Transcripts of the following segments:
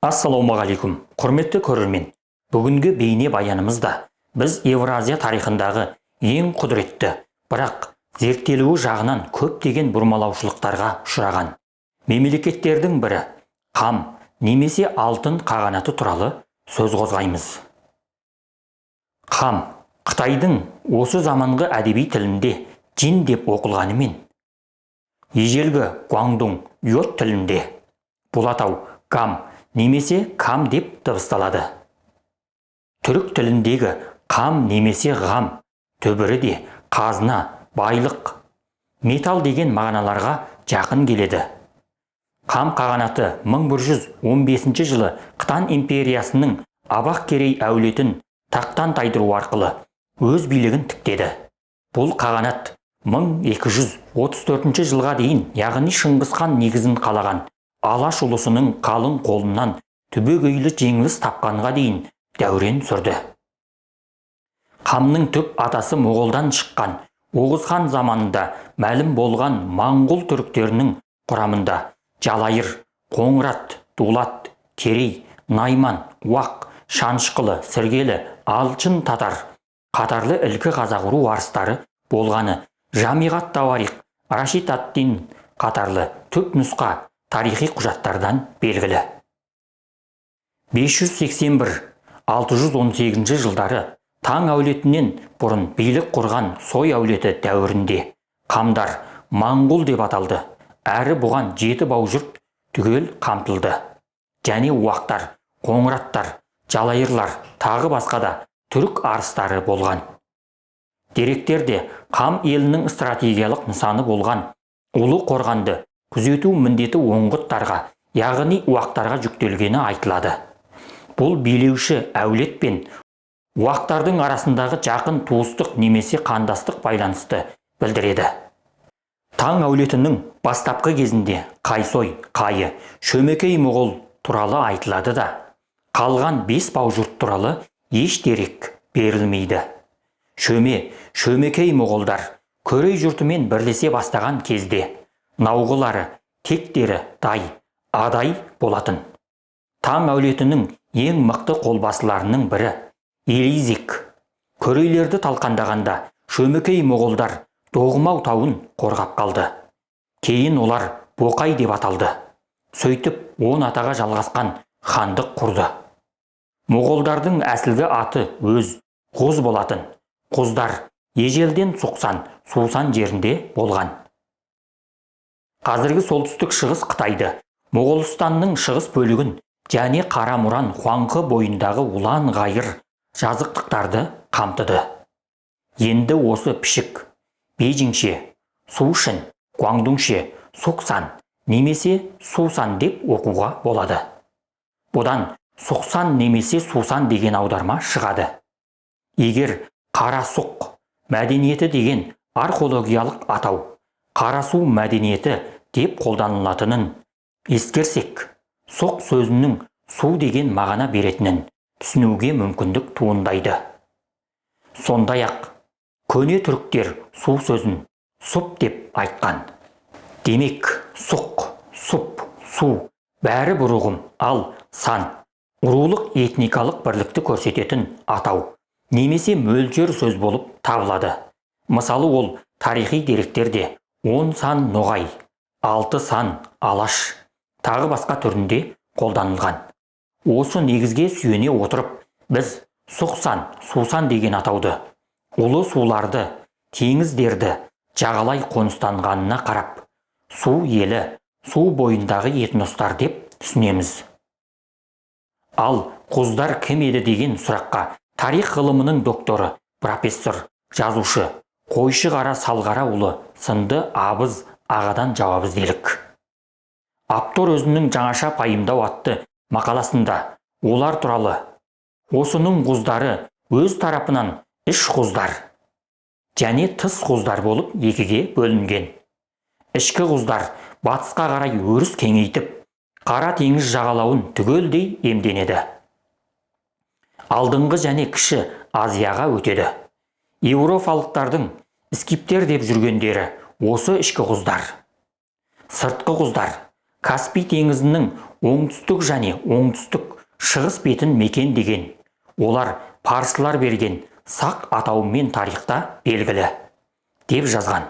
Ассалаумағалейкум, құрметті көрермен. Бүгінгі бейне баянымызда біз Евразия тарихындағы ең құдіретті, бірақ зерттелуі жағынан көптеген бұрмалаушылықтарға ұшыраған мемлекеттердің бірі Қам немесе алтын қағанаты туралы сөз қозғаймыз. Қам Қытайдың осы заманғы әдеби тілінде жин деп оқылғанымен, ежелгі Гуандун йот тілінде бұл атау Гам немесе Кам деп дыбысталады. Түрік тіліндегі Қам немесе Ғам түбірі де қазына, байлық, металл деген мағыналарға жақын келеді. Қам қағанаты 1115 жылы Қытан империясының Абақ Керей әулетін тақтан тайдыру арқылы өз билігін тіктеді. Бұл қағанат 1234 жылға дейін, яғни Шыңғысхан негізін қалаған Алаш ұлысының қалың қолынан түбегейлі жеңіліс тапқанға дейін дәурен сүрді. Қамның түп атасы Моғолдан шыққан Оғыз хан заманында мәлім болған Моңғол түріктерінің құрамында Жалайыр, Қоңырат, Дулат, Керей, Найман, Уақ, Шанышқылы, Сіргелі, Алшын татар қатарлы ілкі қазақ ру арыстары болғаны Жамиғат Тауарих, Рашид ад-Дин қатарлы түп нұсқа тарихи құжаттардан белгілі. 581-618 жылдары Таң әулетінен бұрын билік құрған Сой әулеті дәуірінде Қамдар Моңғол деп аталды, әрі бұған 7 бау-жұрт түгел қамтылды. Және Уақтар, Қоңыраттар, Жалайырлар тағы басқа да түрік арыстары болған. Деректерде Қам елінің стратегиялық нысаны болған Ұлы Қорғанды күзету міндеті оңғыттарға, яғни уақтарға жүктелгені айтылады. Бұл билеуші әулет пен уақтардың арасындағы жақын туыстық немесе қандастық байланысты білдіреді. Таң әулетінің бастапқы кезінде Қайсой, Қайы, Шөмекей Моғол туралы айтылады да, қалған 5 бау-жұрт туралы еш дерек берілмейді. Шөмекей Моғолдар Көрей жұртымен бірлесе бастаған кезде науғылары, тектері дай, адай болатын. Таң әулетінің ең мықты қолбасыларының бірі Елизек. Көрейлерді талқандағанда Шөмекей Моғолдар Доғмау тауын қорғап қалды. Кейін олар Боқай деп аталды. Сөйтіп 10 атаға жалғасқан хандық құрды. Моғолдардың әсілгі аты өз Құз болатын. Құздар ежелден Сусан жерінде болған. Қазіргі солтүстік шығыс Қытайды, Моғолстанның шығыс бөлігін және Қарамұран Хуаңқы бойындағы Улан-Ғайыр жазықтықтарды қамтыды. Енді осы пішік Бейжіңше, Сушін, Гуандунше, Суксан немесе Сусан деп оқуға болады. Бұдан Сұқсан немесе Сусан деген аударма шығады. Егер Қарасұқ мәдениеті деген археологиялық атау Қарасу мәдениеті деп қолданылатынын ескерсек, сұқ сөзінің су деген мағына беретінін түсінуге мүмкіндік туындайды. Сондай-ақ көне түріктер су сөзін сұп деп айтқан. Демек, сұқ, сұп, су бәрі бұрығым, ал сан рулық этникалық бірлікті көрсететін атау немесе мөлшер сөз болып табылады. Мысалы, ол тарихи деректерде 10 сан ноғай, 6 сан алаш тағы басқа түрінде қолданылған. Осы негізге сүйене отырып, біз Сұқсан, Сусан деген атауды ұлы суларды, теңіздерді жағалай қоныстанғанына қарап, су елі, су бойындағы этностар деп түсінеміз. Ал Құздар кім еді деген сұраққа тарих ғылымының докторы, профессор, жазушы Қойшы Қара Салғара ұлы сынды Абыз ағадан жауап ізделік. Автор өзінің жаңаша пайымдау атты мақаласында олар туралы осының құздары өз тарапынан іш құздар және тыс құздар болып екіге бөлінген. Ішкі құздар батысқа қарай өріс кеңейтіп, Қара теңіз жағалауын түгелдей емденеді. Алдыңғы және кіші Азияға өтеді. Еуропалықтардың скиптер деп жүргендері осы ішкі құздар. Сыртқы құздар Каспий теңізінің оңтүстік және оңтүстік шығыс бетін мекендеген. Олар парсылар берген сақ атауымен тарихта белгілі, деп жазған.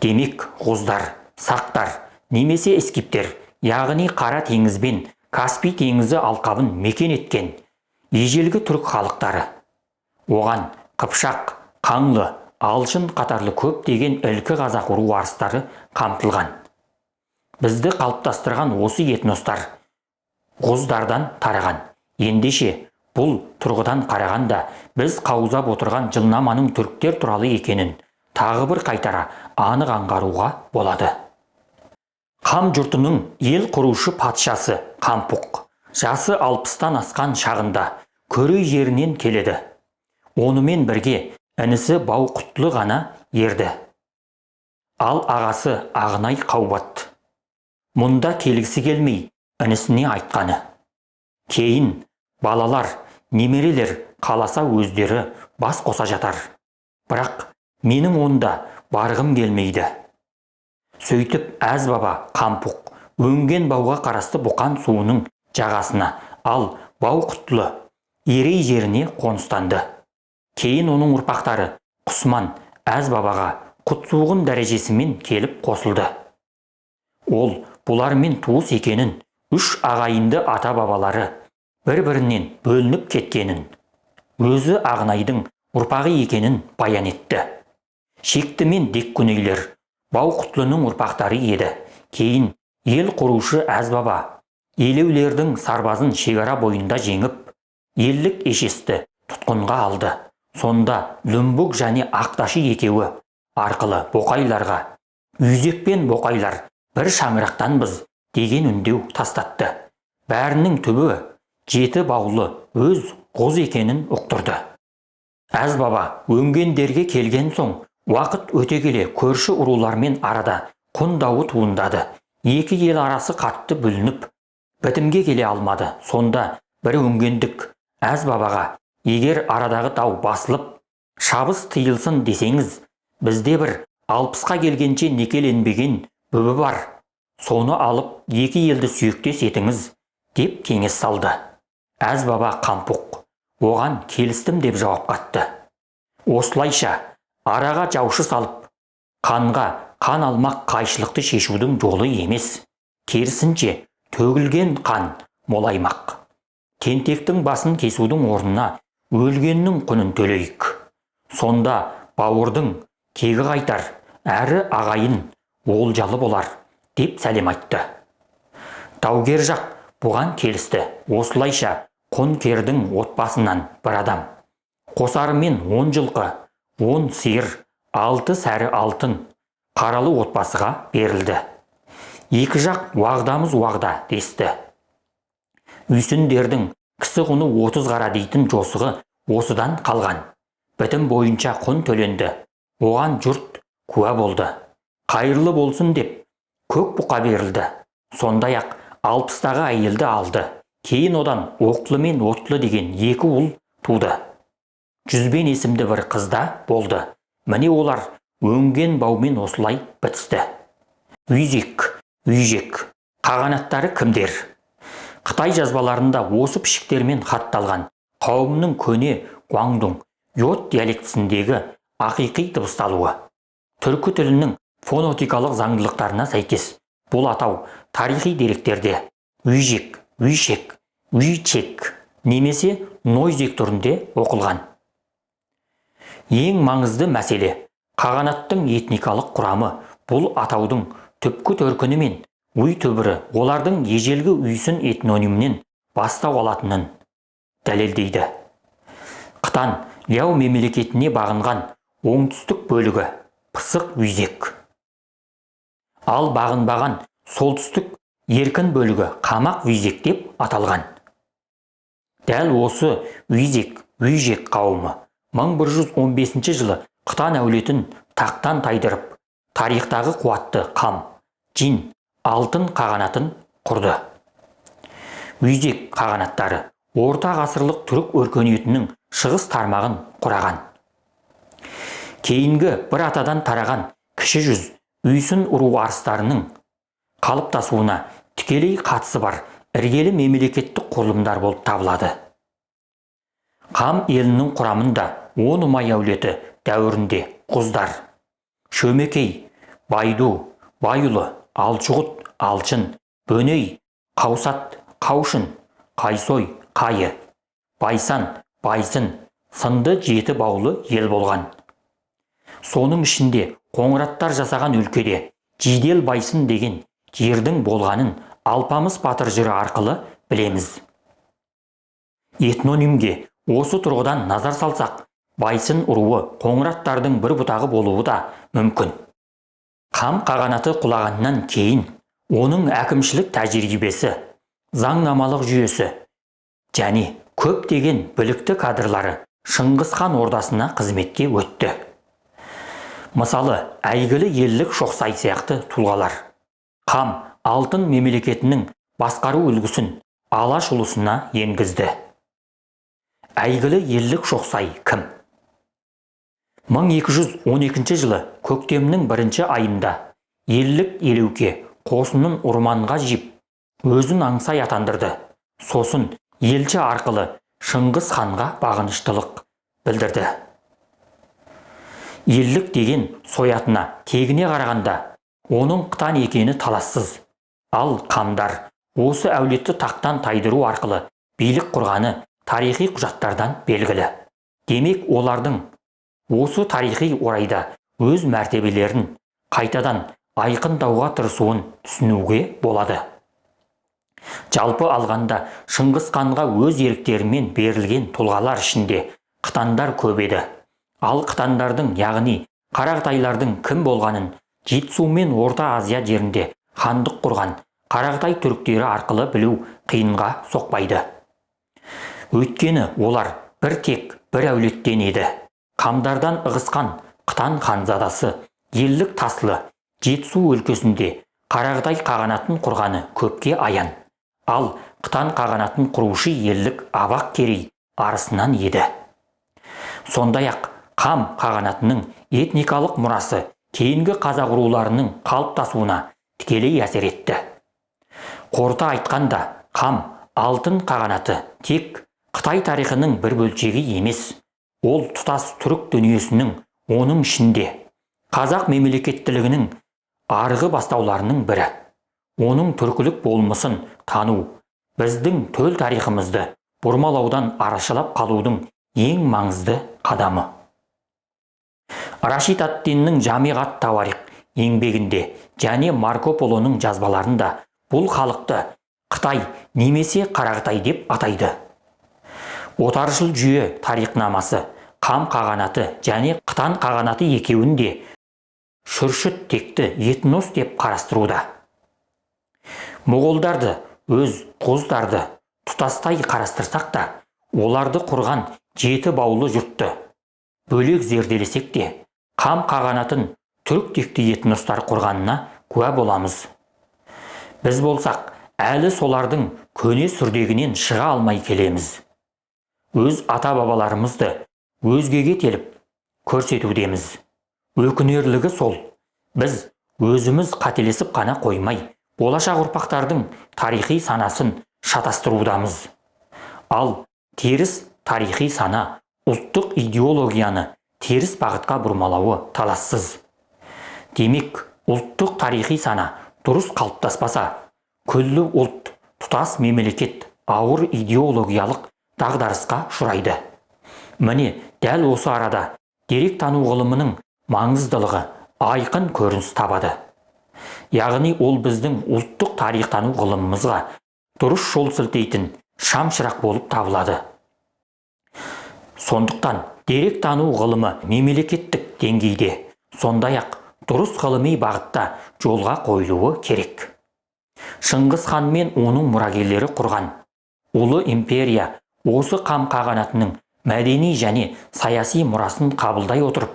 Демек, ғұздар, сақтар немесе эскиптер, яғни Қара теңіз бен Каспий теңізі алқабын мекен еткен ежелгі түрік халықтары. Оған Қыпшақ, Қаңлы, Алшын қатарлы көптеген ілкі қазақ ру арыстары қамтылған. Бізді қалыптастырған осы этностар ғұздардан тараған. Ендеше, бұл тұрғыдан қарағанда біз қаузап отырған жылнаманың түріктер туралы екенін тағы бір қайтара анық аңғаруға болады. Қам жұртының ел құрушы патшасы Қампұқ жасы 60-тан асқан шағында Көрей жерінен келеді. Онымен бірге інісі Бауқұтлы ғана ерді. Ал ағасы Ағынай Қаубат. Мұнда келгісі келмей інісіне айтқаны: кейін балалар, немерелер қаласа өздері бас қоса жатар. Бірақ менің онда барғым келмейді. Сөйтіп әз баба Қампұқ өнген бауға қарасты Бұқан суының жағасына, ал Бауқұтлы Ерей жеріне қоныстанды. Кейін оның ұрпақтары Құсман әз бабаға құтсуғын дәрежесімен келіп қосылды. Ол бұлармен туыс екенін, үш ағайынды ата бабалары бір-бірінен бөлініп кеткенін, өзі Ағынайдың ұрпағы екенін баян етті. Шекті мен Деккөнейлер Бауқұтлының ұрпақтары еді. Кейін ел құрушы әз баба елеулердің сарбазын шекара бойында жеңіп, еллік ешесті тұтқынға алды. Сонда Løмбөк және Ақташы екеуі арқылы боқайларға Үзек пен боқайлар бір шаңырақтанбыз деген үндеу тастатты. Бәрінің түбі жеті баулы өз ғұз екенін ұқтырды. Әз баба өңгендерге келген соң уақыт өте келе көрші ұрулармен арада құн дауы туындады. Екі ел арасы қатты бүлініп, бітімге келе алмады. Сонда бір өңгендік әз бабаға: егер арадағы дау басылып, шабыс тыйылсын десеңіз, бізде бір 60-қа келгенше некеленбеген бүбі бар. Соны алып, екі елді сүйектес етіңіз, деп кеңес салды. Әз баба Қампұқ оған келістім деп жауап қатты. Осылайша араға жаушы салып, қанға қан алмақ қайшылықты шешудің жолы емес. Керісінше төгілген қан молаймақ. Тентектің басын кесудің орнына өлгеннің құнын төлейік. Сонда бауырдың кегі қайтар, әрі ағайын олжалы болар, деп сәлем айтты. Даугер жақ бұған келісті. Осылайша Қонкердің отбасынан бір адам, қосарымен 10 жылқы, 10 сиыр, 6 сәрі алтын қаралы отбасыға берілді. Екі жақ уағдамыз уағда десті. Үйсіндердің кісі құны 30 қара дейтін жосығы осыдан қалған. Бітім бойынша құн төленді. Оған жұрт куә болды. Қайырлы болсын деп көк бұқа берілді. Сондай-ақ 60-тағы әйелді алды. Кейін одан Оқлы мен Отлы деген екі ұл туды. Жүзбен есімді бір қызда болды. Міне олар өнген баумен осылай бітісті. Үйзек, Үйжек қағанаттары кімдер? Қытай жазбаларында осы пішіктермен хатталған қауымның көне Гуандун йот диалектісіндегі ақиқи дыбысталуы. Түркі тілінің фонетикалық заңдылықтарына сәйкес бұл атау тарихи деректерде Үйжек, Үйшек, Үйчек немесе Нойзек түрінде оқылған. Ең маңызды мәселе қағанаттың этникалық құрамы. Бұл атаудың түпкі төркіні мен үй түбірі олардың ежелгі үйсін этнонимнен бастау алатынын дәлелдейді. Қытан Ляу мемлекетіне бағынған оңтүстік бөлігі пысық Үйзек. Ал бағынбаған солтүстік еркін бөлігі Қамақ Үйзек деп аталған. Дәл осы Үйзек, Үйжек қауымы 1115 жылы Қытан әулетін тақтан тайдырып, тарихтағы қуатты қам, жин, алтын қағанатын құрды. Үйзек қағанаттары орта ғасырлық түрік өркениетінің шығыс тармағын құраған. Кейінгі бір атадан тараған кіші жүз үйсін ұру арыстарының қалыптасуына тікелей қатысы бар іргелі мемлекеттік құрылымдар болып табылады. Қам елінің құрамында 10 ұмай әулеті дәуірінде құздар, Шөмекей, Байду, Байұлы, Алшығұт, Алшын, Бөней, Қаусат, Қаушын, Қайсой, Қайы, Байсан, Байсын сынды 7 баулы ел болған. Соның ішінде Қоңыраттар жасаған өлкеде Жидел Байсын деген жердің болғанын Алпамыс батыр жыры арқылы білеміз. Этнонимге осы тұрғыдан назар салсақ, Байсын ұруы Қоңыраттардың бір бұтағы болуы да мүмкін. Қам қағанаты құлағаннан кейін оның әкімшілік тәжірибесі, заңнамалық жүйесі және көптеген білікті кадрлары Шыңғыс хан ордасына қызметке өтті. Мысалы, әйгілі Еллік Шоқсай сияқты тұлғалар Қам алтын мемлекетінің басқару үлгісін Алаш ұлысына енгізді. Әйгілі Еллік Шоқсай кім? 1212 жылы көктемнің 1 айында Еллік Елеуке қосынын ұрманға жиып, өзін аңсай атандырды. Сосын елші арқылы Шыңғыс ханға бағыныштылық білдірді. Еллік деген соятына тегіне қарағанда, оның қытан екені талассыз. Ал қамдар осы әулетті тақтан тайдыру арқылы билік құрғаны тарихи құжаттардан белгілі. Демек, олардың осы тарихи орайда өз мәртебелерін қайтадан айқындауға тырысуын түсінуге болады. Жалпы алғанда Шыңғыс ханға өз еріктерімен берілген тұлғалар ішінде қытандар көп еді. Ал қытандардың, яғни Қарақытайлардың кім болғанын Жетісу мен Орта Азия жерінде хандық құрған Қарақытай түріктері арқылы білу қиынға соқпайды. Өйткені олар бір тек бір әулеттен еді. Қамдардан ығысқан қытан ханзадасы Еллік Таслы Жетісу өлкесінде Қарақытай қағанатын құрғаны көпке аян. Ал қытан қағанатын құрушы Еллік Абақ Керей арысынан еді. Сондай-ақ Қам қағанатының этникалық мұрасы кейінгі қазақ руларының қалыптасуына тікелей әсер етті. Қорыта айтқанда, Қам алтын қағанаты тек Қытай тарихының бір бөлшегі емес, ол тұтас түрік дүниесінің, оның ішінде қазақ мемлекеттілігінің арғы бастауларының бірі. Оның түркілік болмысын тану, біздің төл тарихымызды бұрмалаудан арашалап қалудың ең маңызды қадамы. Рашид ад-Диннің Жамиғ ат-Тауарих еңбегінде және Марко Полоның жазбаларында бұл халықты Қытай немесе Қарақытай деп атайды. Отаршыл жүйе тарихнамасы Қам қағанаты және Қытан қағанаты екеуін де шүршіт текті этнос деп қарастыруда. Моғолдарды, өз құздарды тұтастай қарастырсақ та, оларды құрған 7 баулы жұртты бөлек зерделесек те, Қам қағанатын түрік текті этностар құрғанына куә боламыз. Біз болсақ, әлі солардың көне сүрдегінен шыға алмай келеміз. Өз ата-бабаларымызды өзгеге теліп көрсетудеміз. Өкінерлігі сол, біз өзіміз қателесіп қана қоймай, болашақ ұрпақтардың тарихи санасын шатастырудамыз. Ал теріс тарихи сана ұлттық идеологияны теріс бағытқа бұрмалауы талассыз. Демек, ұлттық тарихи сана дұрыс қалыптаспаса, күллі ұлт, тұтас мемлекет ауыр идеологиялық дағдарысқа ұшырайды. Міне, дәл осы арада деректану ғылымының маңыздылығы айқын көрініс табады. Яғни ол біздің ұлттық тарихтану ғылымымызға дұрыс жол сілтейтін шамшырақ болып табылады. Сондықтан деректану ғылымы мемлекеттік деңгейде, сондай-ақ дұрыс ғылыми бағытта жолға қойылуы керек. Шыңғыс хан мен оның мұрагерлері құрған ұлы империя осы Қам қағанатының мәдени және саяси мұрасын қабылдай отырып,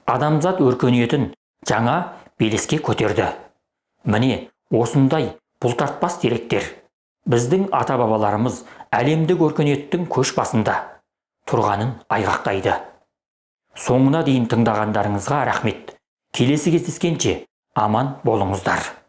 адамзат өркениетін жаңа белеске көтерді. Міне, осындай бұлтартпас деректер біздің ата-бабаларымыз әлемдік өркениеттің көш басында тұрғанын айғақтайды. Соңына дейін тыңдағандарыңызға рахмет. Келесі кездескенше аман болыңыздар.